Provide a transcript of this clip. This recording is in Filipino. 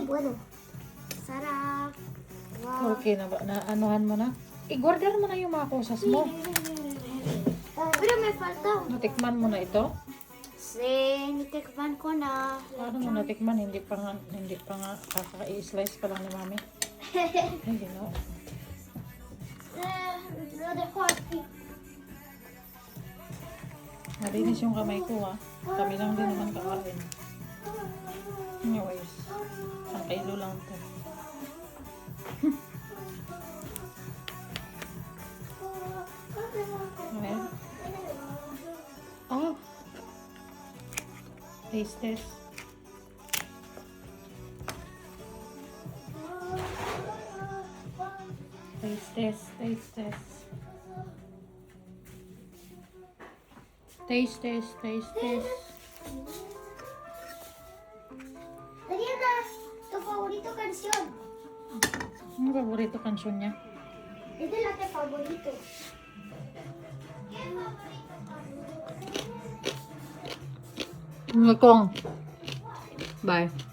bueno. Sarap. Wow. Okay na ba? Na anuhan mo na? I-order mo na yung mga kusas mo. Pero me falta. Natikman mo na ito? Nitikman ko na. Paano mo natikman? Hindi pa nga kaka-i-slice pa lang ni mami. Hindi no. Malinis yung kamay ko ha. Kami lang din naman kakain. Anyways, ang kilo lang to. Ayan. Oh! Taste test. Taste test, taste test. Taste test, taste test. Lagyan na. Ito favorito kansion. Ano paborito kansyon niya? Ito lang yung favorito. Ngakong. Bye.